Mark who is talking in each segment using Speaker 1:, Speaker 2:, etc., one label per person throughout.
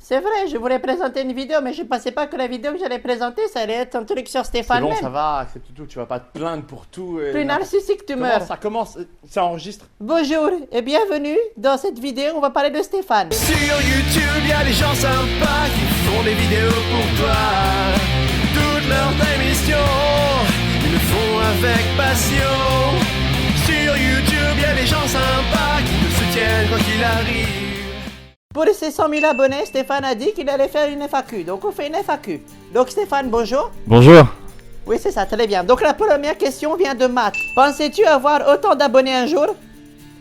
Speaker 1: C'est vrai, je voulais présenter une vidéo, mais je pensais pas que la vidéo que j'allais présenter, ça allait être un truc sur
Speaker 2: C'est
Speaker 1: Stéphane
Speaker 2: bon,
Speaker 1: même.
Speaker 2: ça va, accepte tout, tu vas pas te plaindre pour tout.
Speaker 1: Plus narcissique tu meurs.
Speaker 2: Ça commence, ça enregistre.
Speaker 1: Bonjour et bienvenue dans cette vidéo, on va parler de Stéphane.
Speaker 3: Sur YouTube, y a des gens sympas qui font des vidéos pour toi. Toutes leurs émissions, ils le font avec passion. Sur YouTube, y a des gens sympas qui te soutiennent quoi qu'il arrive.
Speaker 1: Pour ses 100 000 abonnés, Stéphane a dit qu'il allait faire une FAQ, donc on fait une FAQ. Donc Stéphane, bonjour.
Speaker 4: Bonjour.
Speaker 1: Oui, c'est ça, très bien. Donc la première question vient de Matt. Pensais-tu avoir autant d'abonnés un jour?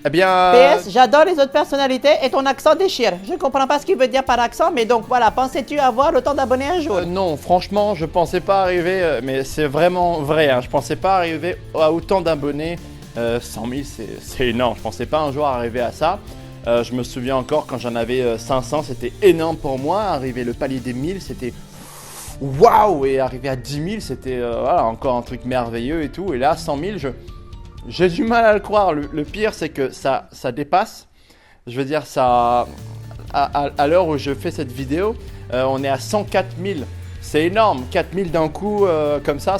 Speaker 2: Eh bien.
Speaker 1: PS, j'adore les autres personnalités et ton accent déchire. Je comprends pas ce qu'il veut dire par accent, mais donc voilà, pensais-tu avoir autant d'abonnés un jour?
Speaker 2: Non, franchement, je pensais pas arriver, mais c'est vraiment vrai, hein, je pensais pas arriver à autant d'abonnés. 100 000, c'est énorme, je pensais pas un jour arriver à ça. Je me souviens encore quand j'en avais 500, c'était énorme pour moi. Arriver le palier des 1000, c'était waouh! Et arriver à 10 000, c'était voilà, encore un truc merveilleux et tout. Et là, 100 000, j'ai du mal à le croire. Le pire, c'est que ça dépasse. Je veux dire, ça, à l'heure où je fais cette vidéo, on est à 104 000. C'est énorme, 4 000 d'un coup comme ça,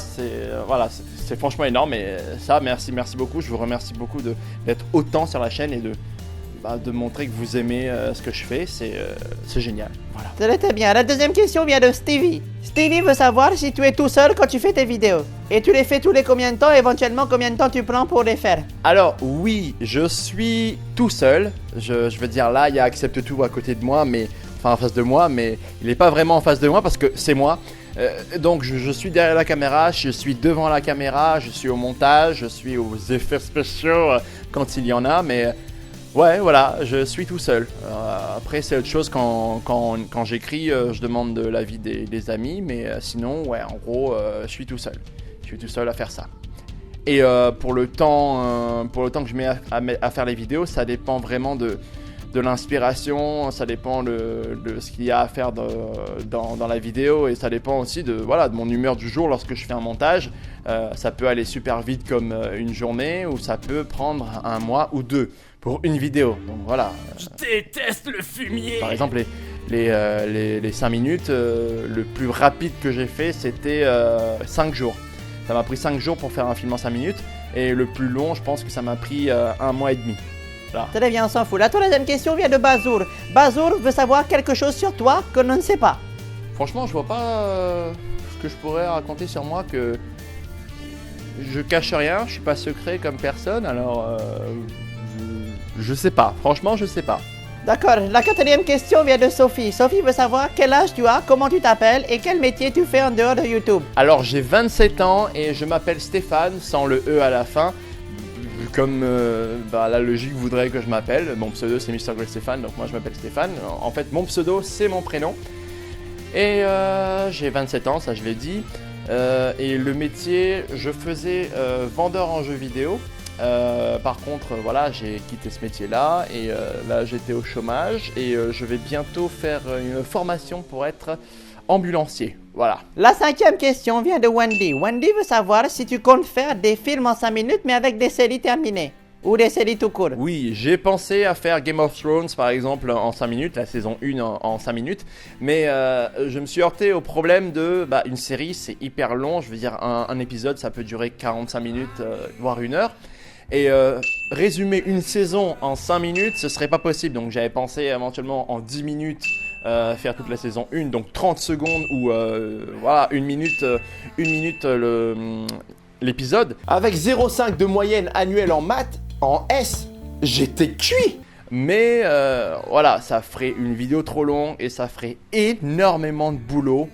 Speaker 2: voilà, c'est franchement énorme. Et ça, merci beaucoup. Je vous remercie beaucoup d'être autant sur la chaîne et de montrer que vous aimez ce que je fais. C'est génial. Voilà.
Speaker 1: Très bien. La deuxième question vient de Stevie. Stevie veut savoir si tu es tout seul quand tu fais tes vidéos. Et tu les fais tous les combien de temps, éventuellement combien de temps tu prends pour les faire?
Speaker 2: Alors oui, je suis tout seul. Je veux dire, là, il y a Accepte Tout à côté de moi, en face de moi, mais il n'est pas vraiment en face de moi parce que c'est moi. Donc je suis derrière la caméra, je suis devant la caméra, je suis au montage, je suis aux effets spéciaux quand il y en a, mais ouais, voilà, je suis tout seul. Après, c'est autre chose quand j'écris, je demande de l'avis des amis, mais sinon, ouais, en gros, je suis tout seul. Je suis tout seul à faire ça. Et pour le temps que je mets à faire les vidéos, ça dépend vraiment de l'inspiration, ça dépend de ce qu'il y a à faire dans la vidéo, et ça dépend aussi de mon humeur du jour lorsque je fais un montage. Ça peut aller super vite comme une journée, ou ça peut prendre un mois ou deux pour une vidéo. Donc voilà.
Speaker 3: Je déteste le fumier.
Speaker 2: Par exemple, les 5 minutes, le plus rapide que j'ai fait, c'était 5 jours. Ça m'a pris 5 jours pour faire un film en 5 minutes, et le plus long, je pense que ça m'a pris 1 mois et demi. Là.
Speaker 1: Très bien, on s'en fout. La troisième question vient de Bazour. Bazour veut savoir quelque chose sur toi que l'on ne sait pas.
Speaker 2: Franchement, je vois pas ce que je pourrais raconter sur moi, que je cache rien, je suis pas secret comme personne, alors je sais pas. Franchement, je sais pas.
Speaker 1: D'accord, la quatrième question vient de Sophie. Sophie veut savoir quel âge tu as, comment tu t'appelles et quel métier tu fais en dehors de YouTube.
Speaker 2: Alors, j'ai 27 ans et je m'appelle Stéphane, sans le E à la fin. Comme la logique voudrait que je m'appelle. Mon pseudo c'est Mr. Great Stéphane, donc moi je m'appelle Stéphane. En fait, mon pseudo c'est mon prénom. Et j'ai 27 ans, ça je l'ai dit. Et le métier, je faisais vendeur en jeux vidéo. Par contre, voilà, j'ai quitté ce métier-là et là j'étais au chômage et je vais bientôt faire une formation pour être ambulancier. Voilà.
Speaker 1: La cinquième question vient de Wendy. Wendy veut savoir si tu comptes faire des films en 5 minutes mais avec des séries terminées ou des séries tout court.
Speaker 2: Oui, j'ai pensé à faire Game of Thrones par exemple en 5 minutes, la saison 1 en 5 minutes, mais je me suis heurté au problème de une série, c'est hyper long. Je veux dire, un épisode ça peut durer 45 minutes voire 1 heure. Et résumer une saison en 5 minutes, ce serait pas possible. Donc j'avais pensé éventuellement en 10 minutes faire toute la saison 1, donc 30 secondes ou 1 minute, l'épisode. Avec 0,5 de moyenne annuelle en maths, en S, j'étais cuit. Mais voilà, ça ferait une vidéo trop longue et ça ferait énormément de boulot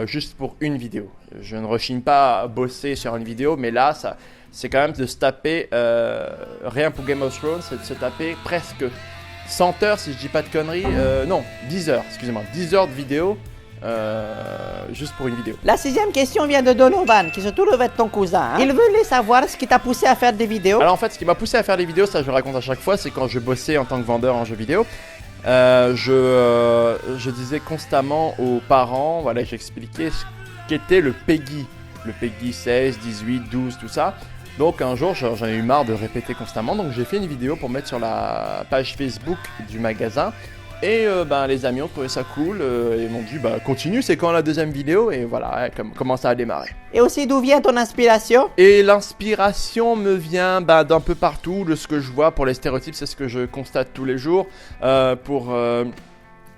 Speaker 2: juste pour une vidéo. Je ne rechigne pas à bosser sur une vidéo, mais là, c'est quand même de se taper, rien pour Game of Thrones, c'est de se taper presque 100 heures, si je dis pas de conneries, non, 10 heures, excusez-moi, 10 heures de vidéo, juste pour une vidéo.
Speaker 1: La sixième question vient de Donovan, qui se trouve être ton cousin. Il voulait savoir ce qui t'a poussé à faire des vidéos.
Speaker 2: Alors en fait, ce qui m'a poussé à faire des vidéos, ça je le raconte à chaque fois, c'est quand je bossais en tant que vendeur en jeux vidéo. Je disais constamment aux parents, voilà, j'expliquais ce qu'était le PEGI. Le PEGI 16, 18, 12, tout ça. Donc un jour, j'en ai eu marre de répéter constamment, donc j'ai fait une vidéo pour mettre sur la page Facebook du magasin. Et les amis ont trouvé ça cool et m'ont dit continue, c'est quand la deuxième vidéo, et voilà, comment ça a démarré.
Speaker 1: Et aussi, d'où vient ton inspiration?
Speaker 2: Et l'inspiration me vient d'un peu partout, de ce que je vois. Pour les stéréotypes, c'est ce que je constate tous les jours. Pour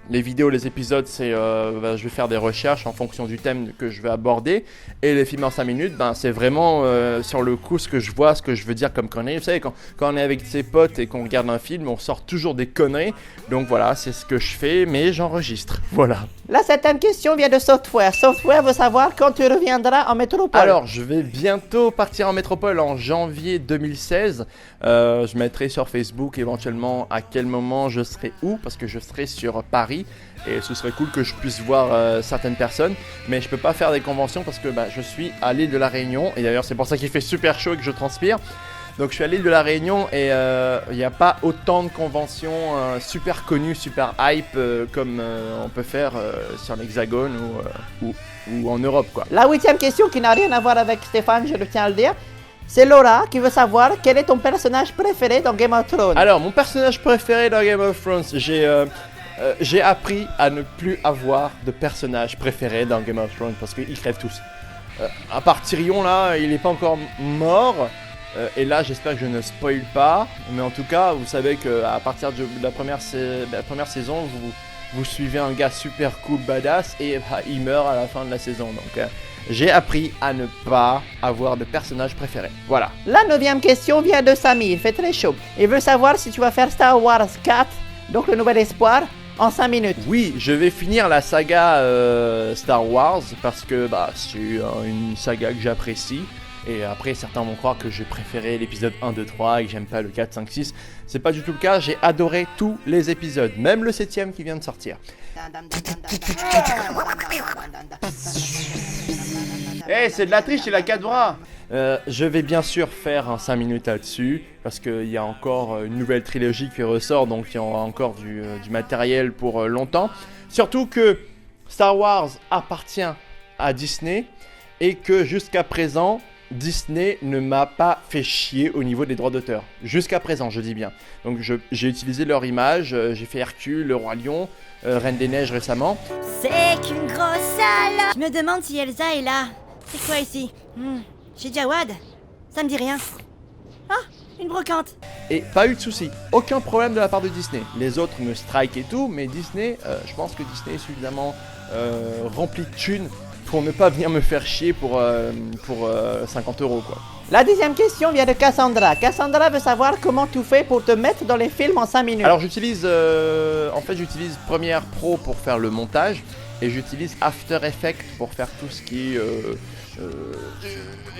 Speaker 2: les vidéos, les épisodes, c'est je vais faire des recherches en fonction du thème que je vais aborder. Et les films en 5 minutes, c'est vraiment sur le coup ce que je vois, ce que je veux dire comme conneries. Vous savez, quand on est avec ses potes et qu'on regarde un film, on sort toujours des conneries. Donc voilà, c'est ce que je fais, mais j'enregistre. Voilà.
Speaker 1: La 7e question vient de Software. Software veut savoir quand tu reviendras en métropole.
Speaker 2: Alors, je vais bientôt partir en métropole en janvier 2016. Je mettrai sur Facebook éventuellement à quel moment je serai où, parce que je serai sur Paris. Et ce serait cool que je puisse voir certaines personnes. Mais je peux pas faire des conventions parce que je suis à l'île de la Réunion. Et d'ailleurs, c'est pour ça qu'il fait super chaud et que je transpire. Donc je suis à l'île de la Réunion et il n'y a pas autant de conventions super connues, super hype comme on peut faire sur l'Hexagone ou en Europe, quoi.
Speaker 1: La 8e question, qui n'a rien à voir avec Stéphane, je le tiens à le dire, c'est Laura qui veut savoir quel est ton personnage préféré dans Game of Thrones.
Speaker 2: Alors, mon personnage préféré dans Game of Thrones, j'ai appris à ne plus avoir de personnage préféré dans Game of Thrones parce qu'ils crèvent tous. À part Tyrion, là, il n'est pas encore mort. Et là, j'espère que je ne spoil pas. Mais en tout cas, vous savez qu'à partir de la première saison, vous suivez un gars super cool, badass, et il meurt à la fin de la saison. Donc, j'ai appris à ne pas avoir de personnage préféré. Voilà.
Speaker 1: La 9e question vient de Samy, il fait très chaud. Il veut savoir si tu vas faire Star Wars 4, donc le nouvel espoir, en 5 minutes.
Speaker 2: Oui, je vais finir la saga Star Wars parce que c'est une saga que j'apprécie. Et après, certains vont croire que j'ai préféré l'épisode 1, 2, 3 et que j'aime pas le 4, 5, 6. C'est pas du tout le cas, j'ai adoré tous les épisodes, même le 7ème qui vient de sortir. C'est de la triche, c'est la 4 bras. Je vais bien sûr faire un 5 minutes là-dessus, parce qu'il y a encore une nouvelle trilogie qui ressort, donc il y aura encore du matériel pour longtemps. Surtout que Star Wars appartient à Disney, et que jusqu'à présent, Disney ne m'a pas fait chier au niveau des droits d'auteur. Jusqu'à présent, je dis bien. Donc j'ai utilisé leur image, j'ai fait Hercule, Le Roi Lion, Reine des Neiges récemment.
Speaker 4: C'est qu'une grosse salope. Je me demande si Elsa est là. C'est quoi ici? Chez Jawad? Ça me dit rien. Ah, une brocante.
Speaker 2: Et pas eu de soucis, aucun problème de la part de Disney. Les autres me strike et tout, mais Disney, je pense que Disney est suffisamment rempli de thunes pour ne pas venir me faire chier pour 50 €, quoi.
Speaker 1: La 10e question vient de Cassandra. Cassandra veut savoir comment tu fais pour te mettre dans les films en 5 minutes.
Speaker 2: Alors j'utilise Premiere Pro pour faire le montage et j'utilise After Effects pour faire tout ce qui est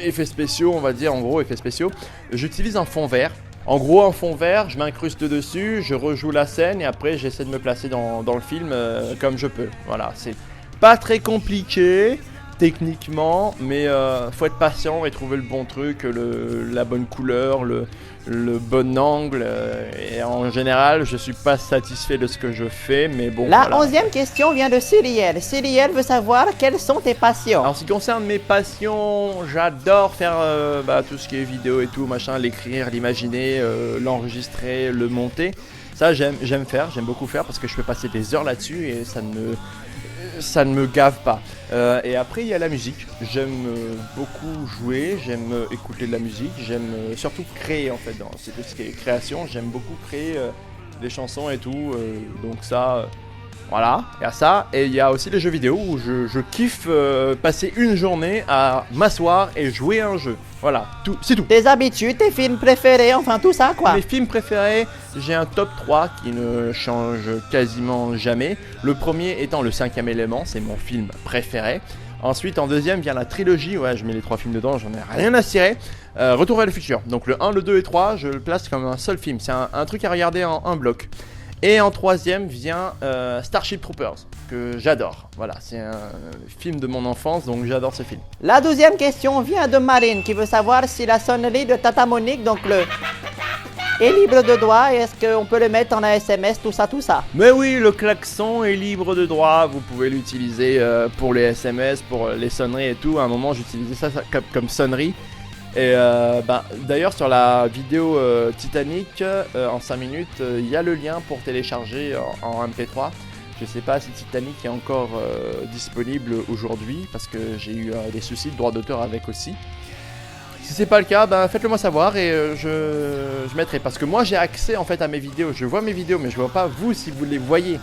Speaker 2: effets spéciaux, on va dire, en gros effets spéciaux. J'utilise un fond vert. En gros, un fond vert, je m'incruste dessus, je rejoue la scène et après j'essaie de me placer dans le film comme je peux. Voilà, c'est pas très compliqué techniquement, mais faut être patient et trouver le bon truc, la bonne couleur, le bon angle. Et en général, je suis pas satisfait de ce que je fais, mais bon.
Speaker 1: La
Speaker 2: voilà.
Speaker 1: 11e question vient de Cyrielle. Cyrielle veut savoir quelles sont tes passions.
Speaker 2: Alors, en ce qui concerne mes passions, j'adore faire tout ce qui est vidéo et tout, machin, l'écrire, l'imaginer, l'enregistrer, le monter. Ça, j'aime faire, j'aime beaucoup faire parce que je peux passer des heures là-dessus et ça ne me gave pas. Et après, il y a la musique. J'aime beaucoup jouer, j'aime écouter de la musique, j'aime surtout créer en fait. C'est tout ce qui est création, j'aime beaucoup créer des chansons et tout. Donc ça, voilà, il y a ça. Et il y a aussi les jeux vidéo où je kiffe passer une journée à m'asseoir et jouer à un jeu. Voilà, c'est tout.
Speaker 1: Tes habitudes, tes films préférés, enfin tout ça quoi.
Speaker 2: Mes films préférés, j'ai un top 3 qui ne change quasiment jamais. Le premier étant Le 5e élément, c'est mon film préféré. Ensuite, en deuxième vient la trilogie, ouais, je mets les 3 films dedans, j'en ai rien à cirer. Retour vers le futur, donc le 1, le 2 et 3, je le place comme un seul film. C'est un truc à regarder en un bloc. Et en troisième vient Starship Troopers, que j'adore. Voilà, c'est un film de mon enfance, donc j'adore ce film.
Speaker 1: La 12e question vient de Marine qui veut savoir si la sonnerie de Tata Monique, donc est libre de droit et est-ce qu'on peut le mettre en SMS, tout ça.
Speaker 2: Mais oui, le klaxon est libre de droit, vous pouvez l'utiliser pour les SMS, pour les sonneries et tout. À un moment, j'utilisais ça comme sonnerie. Et d'ailleurs sur la vidéo Titanic en 5 minutes, il y a le lien pour télécharger en MP3. Je sais pas si Titanic est encore disponible aujourd'hui parce que j'ai eu des soucis de droit d'auteur avec aussi. Si c'est pas le cas, faites-le moi savoir et je mettrai. Parce que moi j'ai accès en fait à mes vidéos. Je vois mes vidéos mais je vois pas vous si vous les voyez.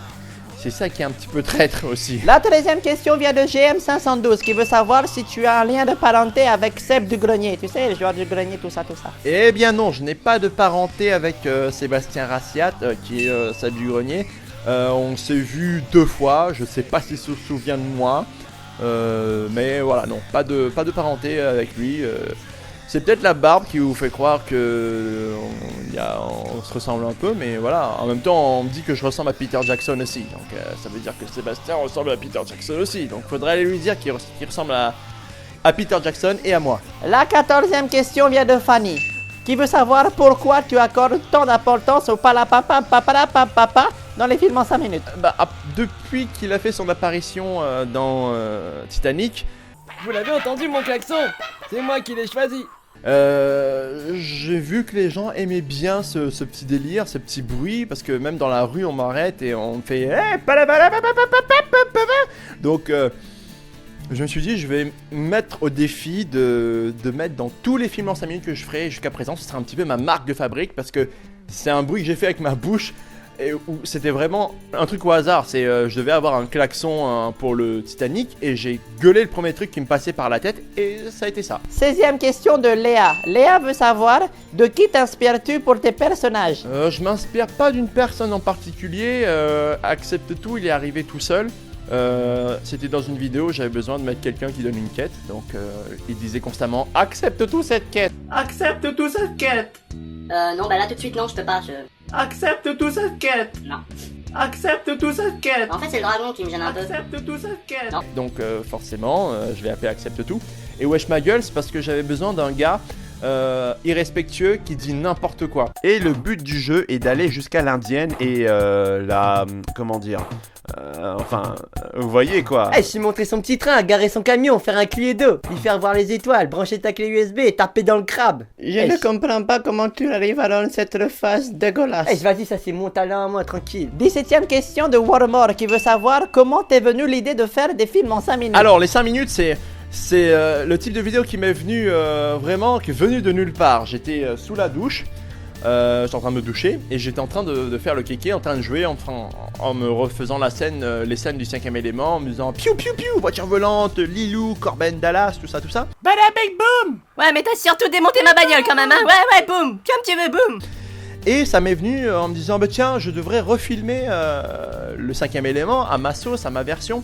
Speaker 2: C'est ça qui est un petit peu traître aussi.
Speaker 1: La 13e question vient de GM512 qui veut savoir si tu as un lien de parenté avec Seb du Grenier. Tu sais, le joueur du Grenier, tout ça.
Speaker 2: Eh bien non, je n'ai pas de parenté avec Sébastien Rassiat qui est Seb du Grenier. On s'est vu 2 fois, je sais pas s'il se souvient de moi. Mais voilà, non, pas de parenté avec lui. C'est peut-être la barbe qui vous fait croire que on se ressemble un peu, mais voilà. En même temps, on me dit que je ressemble à Peter Jackson aussi, donc ça veut dire que Sébastien ressemble à Peter Jackson aussi. Donc faudrait aller lui dire qu'il ressemble à Peter Jackson et à moi.
Speaker 1: La 14e question vient de Fanny qui veut savoir pourquoi tu accordes tant d'importance au palapapa dans les films en 5 minutes.
Speaker 2: Depuis qu'il a fait son apparition dans Titanic.
Speaker 5: Vous l'avez entendu mon klaxon? C'est moi qui l'ai choisi.
Speaker 2: J'ai vu que les gens aimaient bien ce petit délire, ce petit bruit, parce que même dans la rue on m'arrête et on me fait donc je me suis dit je vais mettre au défi de mettre dans tous les films en 5 minutes que je ferai jusqu'à présent, ce sera un petit peu ma marque de fabrique parce que c'est un bruit que j'ai fait avec ma bouche. Et où c'était vraiment un truc au hasard, c'est je devais avoir un klaxon pour le Titanic et j'ai gueulé le premier truc qui me passait par la tête et ça a été ça.
Speaker 1: 16e question de Léa. Léa veut savoir de qui t'inspires-tu pour tes personnages?
Speaker 2: Je m'inspire pas d'une personne en particulier, Accepte tout, il est arrivé tout seul. C'était dans une vidéo, j'avais besoin de mettre quelqu'un qui donne une quête, donc il disait constamment accepte tout cette quête. Accepte tout cette quête.
Speaker 6: Non, là tout de suite, non, je peux pas,
Speaker 2: Accepte tout cette quête.
Speaker 6: Non.
Speaker 2: Accepte tout cette quête.
Speaker 6: En fait, c'est le dragon qui me gêne un peu.
Speaker 2: Accepte tout cette quête.
Speaker 6: Non.
Speaker 2: Donc forcément, je vais appeler Accepte tout. Et wesh ma gueule, c'est parce que j'avais besoin d'un gars irrespectueux qui dit n'importe quoi. Et le but du jeu est d'aller jusqu'à l'Indienne et comment dire, vous voyez quoi.
Speaker 5: Eh, je suis montré son petit train, garer son camion, faire un culier d'eau, lui faire voir les étoiles, brancher ta clé USB et taper dans le crabe.
Speaker 1: Je ne comprends pas comment tu arrives à rendre cette face dégueulasse.
Speaker 5: Eh, vas-y, ça c'est mon talent à moi, tranquille.
Speaker 1: 17e question de Warmore qui veut savoir comment t'es venu l'idée de faire des films en 5 minutes.
Speaker 2: Alors les 5 minutes c'est le type de vidéo qui m'est venu vraiment, qui est venu de nulle part. J'étais sous la douche, j'étais en train de me doucher et j'étais en train de faire le kéké, en train de jouer, en me refaisant les scènes du 5ème élément, en me disant piou piou piou, voiture volante, Lilou, Corben Dallas, tout ça.
Speaker 5: Bada bing boom.
Speaker 6: Ouais, mais t'as surtout démonté ma bagnole quand même, hein. Ouais, boum, comme tu veux, boum.
Speaker 2: Et ça m'est venu en me disant tiens, je devrais refilmer le 5ème élément à ma sauce, à ma version.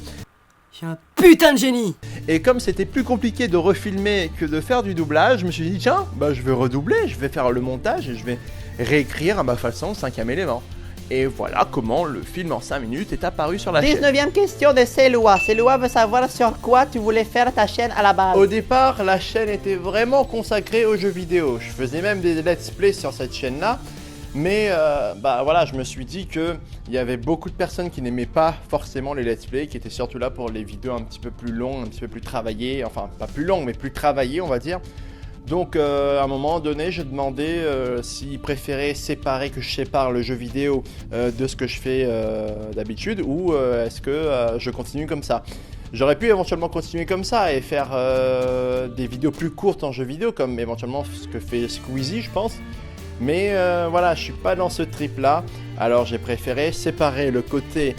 Speaker 5: Je suis un putain de génie.
Speaker 2: Et comme c'était plus compliqué de refilmer que de faire du doublage, je me suis dit tiens, je vais redoubler, je vais faire le montage et je vais réécrire à ma façon 5ème élément. Et voilà comment le film en 5 minutes est apparu sur la chaîne.
Speaker 1: 19e question de Céloa. Céloa veut savoir sur quoi tu voulais faire ta chaîne à la base.
Speaker 2: Au départ, la chaîne était vraiment consacrée aux jeux vidéo. Je faisais même des let's play sur cette chaîne-là. Mais voilà, je me suis dit qu'il y avait beaucoup de personnes qui n'aimaient pas forcément les let's play, qui étaient surtout là pour les vidéos un petit peu plus longues, un petit peu plus travaillées, enfin pas plus longues mais plus travaillées on va dire. Donc à un moment donné je demandais s'ils préféraient séparer, que je sépare le jeu vidéo de ce que je fais d'habitude ou est-ce que je continue comme ça. J'aurais pu éventuellement continuer comme ça et faire des vidéos plus courtes en jeu vidéo comme éventuellement ce que fait Squeezie je pense. Mais voilà, je suis pas dans ce trip là, alors j'ai préféré séparer le côté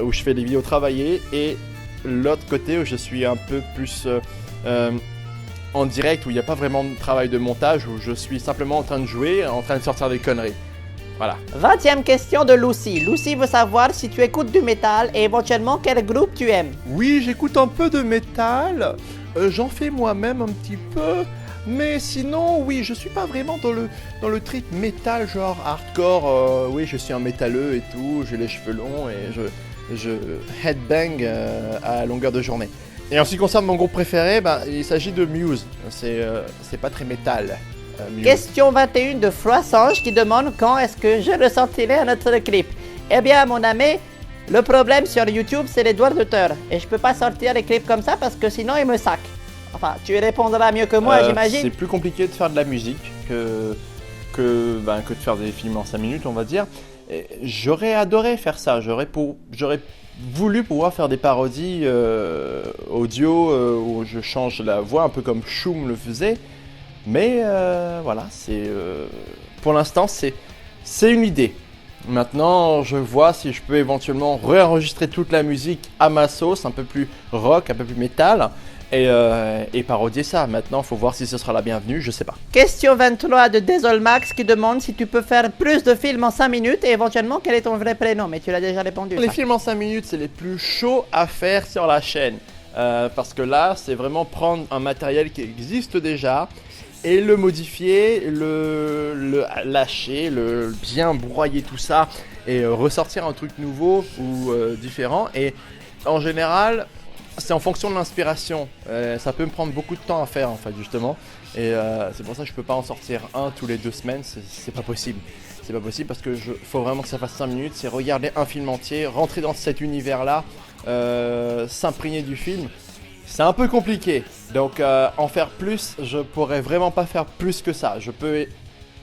Speaker 2: où je fais des vidéos travaillées et l'autre côté où je suis un peu plus en direct, où il n'y a pas vraiment de travail de montage, où je suis simplement en train de jouer, en train de sortir des conneries. Voilà.
Speaker 1: 20e question de Lucy. Lucy veut savoir si tu écoutes du métal et éventuellement quel groupe tu aimes.
Speaker 2: Oui, j'écoute un peu de métal, j'en fais moi-même un petit peu. Mais sinon, oui, je suis pas vraiment dans le trip métal, genre hardcore. Oui, je suis un métalleux et tout, j'ai les cheveux longs et je headbang à longueur de journée. Et en ce qui concerne mon groupe préféré, il s'agit de Muse. C'est pas très métal. Muse.
Speaker 1: Question 21 de Froissange qui demande quand est-ce que je ressortirai un autre clip. Eh bien, mon ami, le problème sur YouTube, c'est les droits d'auteur. Et je peux pas sortir les clips comme ça parce que sinon, ils me saquent. Enfin, tu répondras mieux que moi,
Speaker 2: C'est
Speaker 1: j'imagine.
Speaker 2: plus compliqué de faire de la musique que de faire des films en 5 minutes, on va dire. Et j'aurais adoré faire ça. J'aurais voulu pouvoir faire des parodies audio où je change la voix, un peu comme Shum le faisait. Mais voilà, pour l'instant, c'est une idée. Maintenant, je vois si je peux éventuellement réenregistrer toute la musique à ma sauce, un peu plus rock, un peu plus métal, et parodier ça. Maintenant, il faut voir si ce sera la bienvenue, je sais pas.
Speaker 1: Question 23 de Desolmax qui demande si tu peux faire plus de films en 5 minutes et éventuellement quel est ton vrai prénom, mais tu l'as déjà répondu.
Speaker 2: Les
Speaker 1: ça.
Speaker 2: films en 5 minutes, c'est les plus chauds à faire sur la chaîne. Parce que là, c'est vraiment prendre un matériel qui existe déjà et le modifier, le lâcher, le bien broyer tout ça et ressortir un truc nouveau ou différent. Et en général, c'est en fonction de l'inspiration. Ça peut me prendre beaucoup de temps à faire en fait justement. Et c'est pour ça que je peux pas en sortir un tous les 2 semaines, c'est pas possible. C'est pas possible parce que faut vraiment que ça fasse 5 minutes, c'est regarder un film entier, rentrer dans cet univers-là, s'imprégner du film. C'est un peu compliqué, donc en faire plus, je pourrais vraiment pas faire plus que ça. Je peux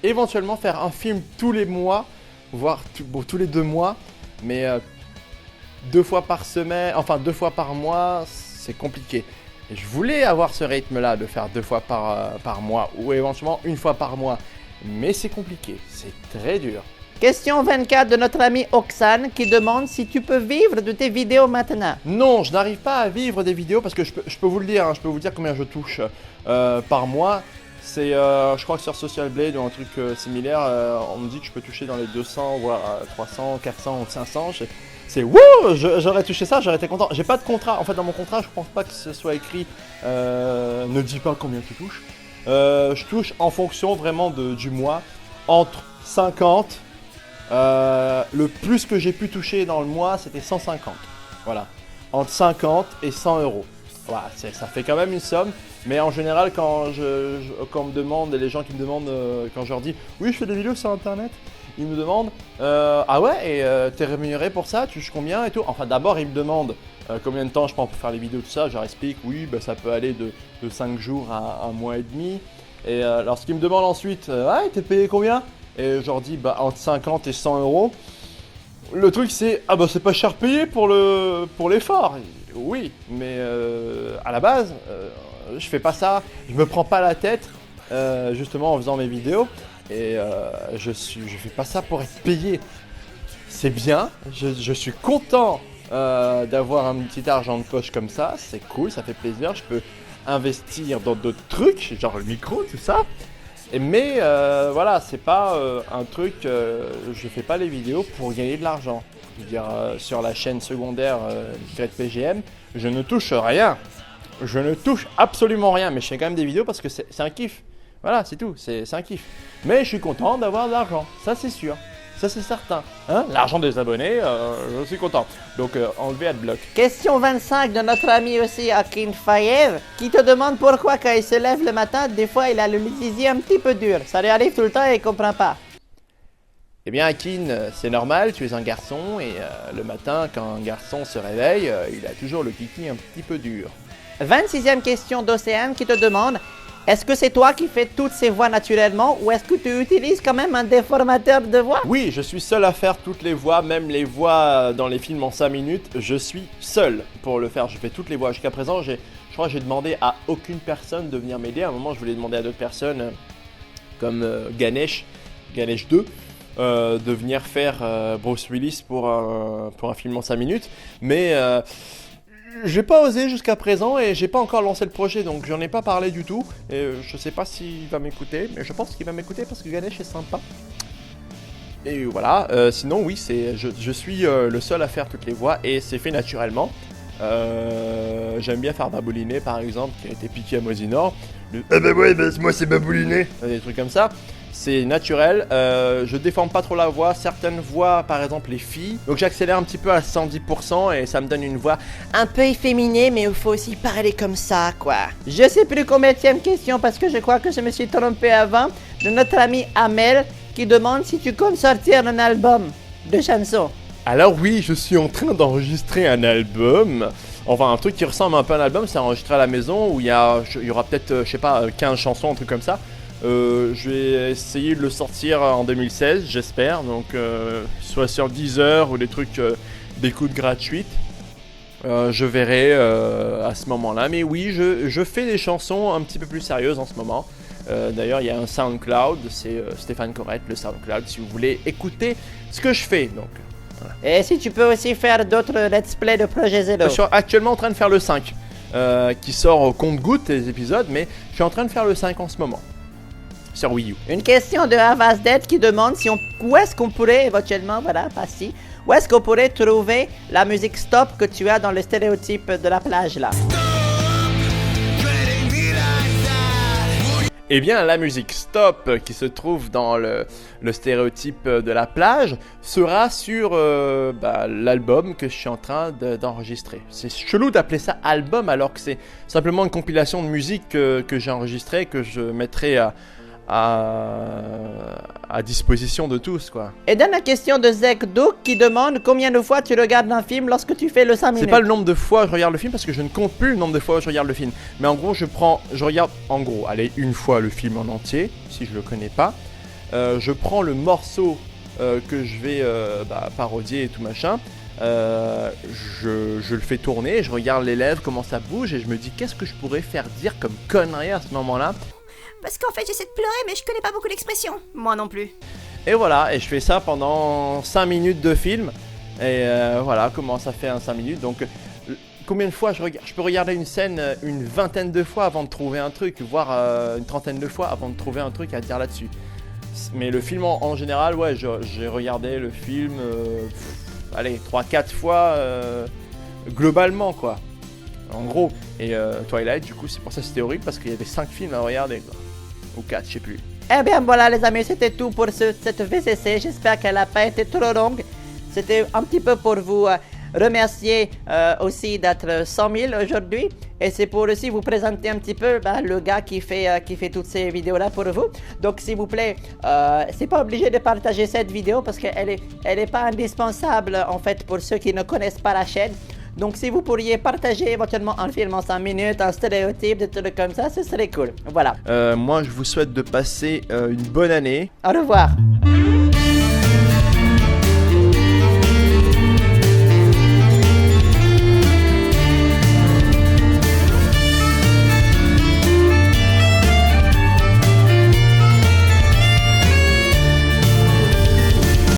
Speaker 2: éventuellement faire un film tous les mois, voire tous les 2 mois, mais 2 fois par semaine, enfin 2 fois par mois, c'est compliqué. Et je voulais avoir ce rythme-là de faire 2 fois par mois, ou éventuellement 1 fois par mois, mais c'est compliqué, c'est très dur.
Speaker 1: Question 24 de notre ami Oxane qui demande si tu peux vivre de tes vidéos maintenant.
Speaker 2: Non, je n'arrive pas à vivre des vidéos parce que je peux vous le dire, hein, je peux vous dire combien je touche par mois. C'est, je crois que sur Social Blade ou un truc similaire, on me dit que je peux toucher dans les 200, voire 300, 400 ou 500. C'est wouh, j'aurais touché ça, j'aurais été content. J'ai pas de contrat, en fait dans mon contrat je pense pas que ce soit écrit ne dis pas combien tu touches. Je touche en fonction vraiment du mois, entre 50. Le plus que j'ai pu toucher dans le mois, c'était 150. Voilà. Entre 50 et 100 euros. Voilà, ça fait quand même une somme. Mais en général, quand on me demande, et les gens qui me demandent, quand je leur dis oui, je fais des vidéos sur internet, ils me demandent ah ouais, et t'es rémunéré pour ça, tu touches combien et tout. Enfin, d'abord, ils me demandent combien de temps je prends pour faire les vidéos, tout ça. Je leur explique, oui, bah, ça peut aller de 5 jours à 1 mois et demi. Et lorsqu'ils me demandent ensuite, ouais, t'es payé combien? Et je leur dis bah, entre 50 et 100 euros. Le truc c'est, ah bah c'est pas cher payé pour l'effort. Oui, mais à la base, je fais pas ça, je me prends pas la tête justement en faisant mes vidéos. Et je fais pas ça pour être payé. C'est bien, je suis content d'avoir un petit argent de poche comme ça, c'est cool, ça fait plaisir, je peux investir dans d'autres trucs, genre le micro, tout ça. Mais voilà, c'est pas un truc, je fais pas les vidéos pour gagner de l'argent. Je veux dire, sur la chaîne secondaire PGM, je ne touche rien. Je ne touche absolument rien, mais je fais quand même des vidéos parce que c'est un kiff. Voilà, c'est tout, c'est un kiff. Mais je suis content d'avoir de l'argent, ça c'est sûr. Ça c'est certain. Hein, l'argent des abonnés, je suis content. Donc enlever Adblock.
Speaker 1: Question 25 de notre ami aussi Akin Fayev qui te demande pourquoi quand il se lève le matin, des fois il a le lisier un petit peu dur. Ça lui arrive tout le temps et il comprend pas.
Speaker 2: Eh bien Akin, c'est normal, tu es un garçon et le matin quand un garçon se réveille, il a toujours le kiki un petit peu dur.
Speaker 1: 26e question d'Océane qui te demande est-ce que c'est toi qui fais toutes ces voix naturellement ou est-ce que tu utilises quand même un déformateur de voix?
Speaker 2: Oui, je suis seul à faire toutes les voix, même les voix dans les films en 5 minutes, je suis seul pour le faire, je fais toutes les voix. Jusqu'à présent, je crois que j'ai demandé à aucune personne de venir m'aider. À un moment, je voulais demander à d'autres personnes, comme Ganesh 2, de venir faire Bruce Willis pour un film en 5 minutes. Mais j'ai pas osé jusqu'à présent et j'ai pas encore lancé le projet, donc j'en ai pas parlé du tout. Et je sais pas s'il va m'écouter, mais je pense qu'il va m'écouter parce que Ganesh est sympa. Et voilà, sinon oui, je suis le seul à faire toutes les voix et c'est fait naturellement. J'aime bien faire Babouliné par exemple, qui a été piqué à Mosinor. Ah bah ouais, bah moi c'est Babouliné. Des trucs comme ça. C'est naturel, je déforme pas trop la voix, certaines voix, par exemple les filles, donc j'accélère un petit peu à 110% et ça me donne une voix
Speaker 1: un peu efféminée, mais il faut aussi parler comme ça, quoi. Je sais plus combienième question parce que je crois que je me suis trompé avant, de notre ami Amel qui demande si tu comptes sortir un album de chansons.
Speaker 2: Alors oui, je suis en train d'enregistrer un album. Enfin, un truc qui ressemble un peu à un album, c'est enregistré à la maison où il y aura peut-être, je sais pas, 15 chansons, un truc comme ça. Je vais essayer de le sortir en 2016, j'espère. Donc, soit sur Deezer ou des trucs d'écoute gratuite. Je verrai à ce moment-là. Mais oui, je fais des chansons un petit peu plus sérieuses en ce moment. D'ailleurs, il y a un SoundCloud, c'est Stéphane Corrette, le SoundCloud, si vous voulez écouter ce que je fais. Donc,
Speaker 1: Et si tu peux aussi faire d'autres let's play de Projet Zélo.
Speaker 2: je suis actuellement en train de faire le 5, qui sort au compte-gouttes les épisodes, mais je suis en train de faire le 5 en ce moment, sur Wii U.
Speaker 1: Une question de Avasdet qui demande où est-ce qu'on pourrait éventuellement, voilà, pas si, où est-ce qu'on pourrait trouver la musique stop que tu as dans le stéréotype de la plage là.
Speaker 2: Eh bien, la musique Stop qui se trouve dans le stéréotype de la plage sera sur l'album que je suis en train d'enregistrer. C'est chelou d'appeler ça album alors que c'est simplement une compilation de musique que j'ai enregistrée, que je mettrai à disposition de tous, quoi.
Speaker 1: Et dernière question de Zek Douk qui demande combien de fois tu regardes un film lorsque tu fais le 5 minutes.
Speaker 2: C'est pas le nombre de fois que je regarde le film parce que je ne compte plus le nombre de fois que je regarde le film. Mais en gros, je regarde une fois le film en entier, si je le connais pas. Je prends le morceau que je vais parodier et tout machin. Je le fais tourner, je regarde les lèvres, comment ça bouge et je me dis qu'est-ce que je pourrais faire dire comme connerie à ce moment-là.
Speaker 4: Parce qu'en fait, j'essaie de pleurer, mais je connais pas beaucoup l'expression.
Speaker 6: Moi non plus.
Speaker 2: Et voilà, et je fais ça pendant 5 minutes de film. Et voilà comment ça fait un 5 minutes. Donc, combien de fois je peux regarder une scène une vingtaine de fois avant de trouver un truc, voire une trentaine de fois avant de trouver un truc à dire là-dessus. Mais le film en général, ouais, j'ai regardé le film, 3-4 fois globalement, quoi. En gros. Et Twilight, du coup, c'est pour ça que c'était horrible parce qu'il y avait 5 films à regarder, quoi. Ou 4, je sais plus.
Speaker 1: Eh bien voilà les amis, c'était tout pour cette VCC. J'espère qu'elle n'a pas été trop longue. C'était un petit peu pour vous remercier aussi d'être 100 000 aujourd'hui. Et c'est pour aussi vous présenter un petit peu le gars qui fait toutes ces vidéos là pour vous. Donc s'il vous plaît, c'est pas obligé de partager cette vidéo parce qu'elle est pas indispensable en fait pour ceux qui ne connaissent pas la chaîne. Donc si vous pourriez partager éventuellement un film en 5 minutes, un stéréotype, des trucs comme ça, ce serait cool. Voilà.
Speaker 2: Moi je vous souhaite de passer une bonne année.
Speaker 1: Au revoir.